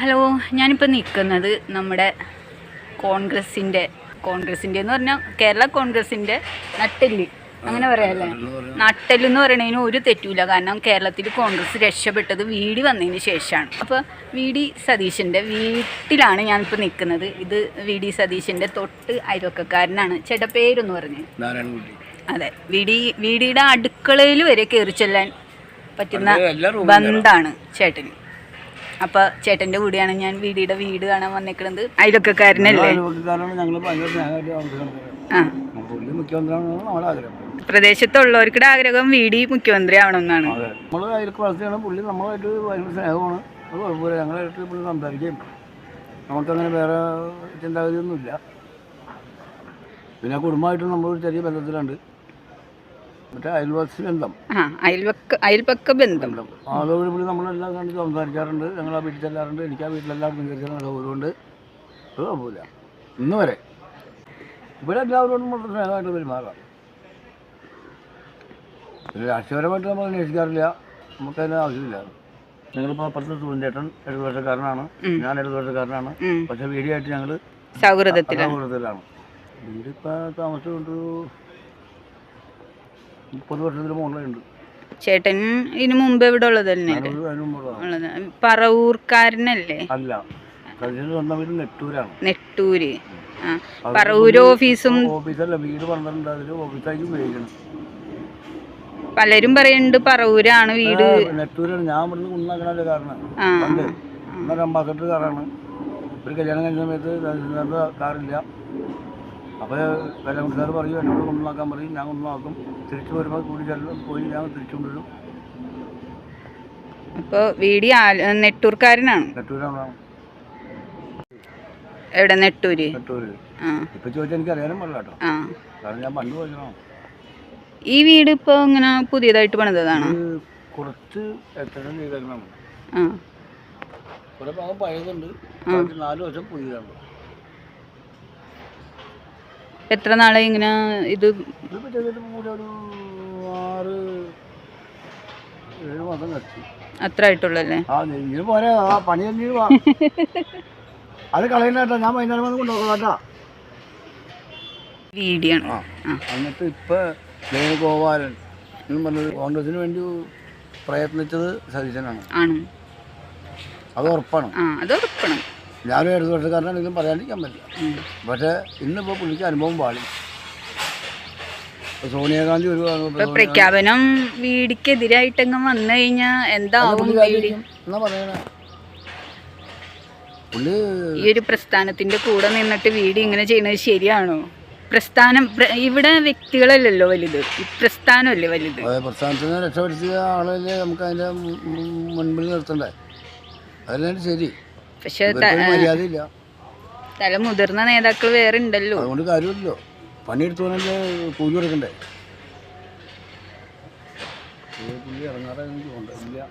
Hello, ഞാനിപ്പോൾ നിൽക്കുന്നത് നമ്മുടെ കോൺഗ്രസിൻ്റെ എന്ന് പറഞ്ഞാൽ കേരള കോൺഗ്രസിൻ്റെ നട്ടെല്ല്, അങ്ങനെ പറയാമല്ലേ. നട്ടെല്ലെന്ന് പറയുന്നതിന് ഒരു തെറ്റുമില്ല. കാരണം കേരളത്തിൽ കോൺഗ്രസ് രക്ഷപ്പെട്ടത് വി.ഡി വന്നതിന് ശേഷമാണ്. അപ്പോൾ വി.ഡി സതീശൻ്റെ വീട്ടിലാണ് ഞാനിപ്പോൾ നിൽക്കുന്നത്. ഇത് വി.ഡി സതീശൻ്റെ തൊട്ട് അയൽവക്കക്കാരനാണ്. ചേട്ടാ പേരെന്ന് പറഞ്ഞ്? അതെ, വി.ഡിയുടെ അടുക്കളയിൽ വരെ കയറി ചെല്ലാൻ പറ്റുന്ന ബന്ധാണ് ചേട്ടന്. അപ്പോൾ ചേട്ടൻ്റെ കൂടെയാണ് ഞാൻ വി.ഡിയുടെ വീട് കാണാൻ വന്നേക്കുന്നത്. അയൽവക്കക്കാരനല്ലേ? പ്രദേശത്തുള്ളവർക്കുടെ ആഗ്രഹം വി.ഡി മുഖ്യമന്ത്രി ആവണമെന്നാണ്. പുള്ളി നമ്മളായിട്ട് ഭയങ്കര സ്നേഹമാണ്. അത് കുഴപ്പമില്ല, ഞങ്ങളായിട്ട് പുള്ളി സംസാരിക്കുകയും നമുക്കങ്ങനെ വേറെ ചിന്താഗതിയൊന്നുമില്ല. പിന്നെ കുടുംബമായിട്ട് നമ്മളൊരു ചെറിയ ബന്ധത്തിലുണ്ട്. മറ്റേ അയൽവാസി ബന്ധം, അയൽപക്ക ബന്ധം. അതോട് കൂടി നമ്മളെല്ലാം കണ്ട് സംസാരിക്കാറുണ്ട്. ഞങ്ങൾ ആ വീട്ടിൽ ചെല്ലാറുണ്ട്. എനിക്ക് ആ വീട്ടിലെല്ലാവരും സംസാരിച്ചാൽ സൗകര്യമുണ്ട്. അത് കുഴപ്പമില്ല. ഇന്ന് വരെ ഇവിടെ എല്ലാവരോടും വളരെ സ്നേഹമായിട്ട് പെരുമാറാം. പിന്നെ രാഷ്ട്രീയപരമായിട്ട് നമ്മൾ അന്വേഷിക്കാറില്ല, നമുക്കതിന് ആവശ്യമില്ല. ഞങ്ങളിപ്പോൾ അപ്പുറത്ത് സൂര്യചേട്ടൻ ഇടതുപക്ഷക്കാരനാണ്, ഞാൻ ഇടതുപക്ഷക്കാരനാണ്. പക്ഷേ വീഡിയായിട്ട് ഞങ്ങൾ സൗഹൃദത്തിലാണ്. വീടിപ്പോൾ താമസിച്ചുകൊണ്ട് 30 വർഷത്തിന് മുകളിലുണ്ട്. ചേട്ടൻ ഇതിനു മുമ്പ് ഇവിടെ ഉള്ളത് തന്നെ? പറവൂർക്കാരനല്ലേ? അല്ല, സ്വന്തം വീട് നെട്ടൂരാണ്. നെട്ടൂര്. പറവൂര് ഓഫീസല്ല, വീട് പറഞ്ഞിട്ടുണ്ട്. അതിൽ ഓഫീസായിട്ട് ഉപയോഗിക്കണം. പലരും പറയുന്നുണ്ട് പറവൂരാണ് വീട്. നെട്ടൂരാണ്. ഞാൻ ഇവിടുന്ന് കുന്നാക്കണല്ലേ കാരണം. പണ്ട് അംബാസഡർ കാറാണ്. ഒരു കല്യാണം കഴിഞ്ഞ സമയത്ത് കാറില്ല. അപ്പോൾ കല്യാണക്കാർ പറയും എന്നോട് കൊണ്ടുനാക്കാൻ പറയും. ഞാൻ കൊണ്ടുനാക്കും. തിരിച്ചു വരുമ്പോൾ കൂടി പോയി ഞാൻ തിരിച്ചു കൊണ്ടുവരും. അപ്പോൾ വീടി നെട്ടൂർക്കാരനാണ്. നെട്ടൂരാണ്. എവിടെ? നെട്ടൂര്. ഇപ്പൊ ചോദിച്ചാൽ എനിക്ക് അറിയാനും പാടില്ല കേട്ടോ, കാരണം ഞാൻ പണ്ട് പോയതാണ്. ഈ വീട് ഇപ്പോൾ ഇങ്ങനെ പുതിയതായിട്ട് പണിതാണ്? കുറച്ച് എക്സ്റ്റൻഷൻ ചെയ്തേക്കണം. കുറെ ഭാഗം പഴയതുണ്ട്, 4 വർഷം പുതിയതാണ്. എത്ര നാളെ ഇങ്ങനെ ഇത്? ഒരു 6-7 മാസം കഴിച്ചു. അത്ര ആയിട്ടുള്ളല്ലേ? പോരെ, പണി അത് കളയുന്നേട്ടാ. ഞാൻ വൈകുന്നേരം വന്ന് കൊണ്ടുപോകാം. വീഡിയാണ്. എന്നിട്ട് ഇപ്പൊ വേണുഗോപാലൻ എന്നും പറഞ്ഞത് കോൺഗ്രസിന് വേണ്ടി പ്രയത്നിച്ചത് സതീശനാണ്. അത് ഉറപ്പാണ്. ഞാനും ഇടതുപക്ഷക്കാരനാണെങ്കിലും പറയാണ്ടിരിക്കാൻ പറ്റില്ല. പക്ഷേ ഇന്നിപ്പോൾ പുള്ളിക്ക് അനുഭവം പാടി. സോണിയാഗാന്ധി ഒരു പ്രഖ്യാപനം വീടിക്കെതിരായിട്ടെങ്ങും വന്നു കഴിഞ്ഞാൽ എന്താവും? എന്നാ പറയണേ, പുള്ളി ഈ ഒരു പ്രസ്ഥാനത്തിന്റെ കൂടെ നിന്നിട്ട് വീട് ഇങ്ങനെ ചെയ്യുന്നത് ശരിയാണോ? പ്രസ്ഥാനം ഇവിടെ വ്യക്തികളല്ലല്ലോ വലുത്, പ്രസ്ഥാനമല്ലേ വലുത്. പ്രസ്ഥാനത്തിനെ രക്ഷപ്പെടുത്തിയ ആളല്ലേ നമുക്ക് അതിന്റെ മുൻപിൽ നിർത്തണ്ടേ? അതല്ലേ ശരി. പക്ഷെ തല മുതിർന്ന നേതാക്കൾ വേറെ ഉണ്ടല്ലോ. അതുകൊണ്ട് കാര്യമില്ലല്ലോ, പണിയെടുത്തോന്നെ കൂലി കൊടുക്കണ്ടേ? പുള്ളി ഇറങ്ങാതെ എനിക്ക് കൊണ്ടില്ല. പിന്നെ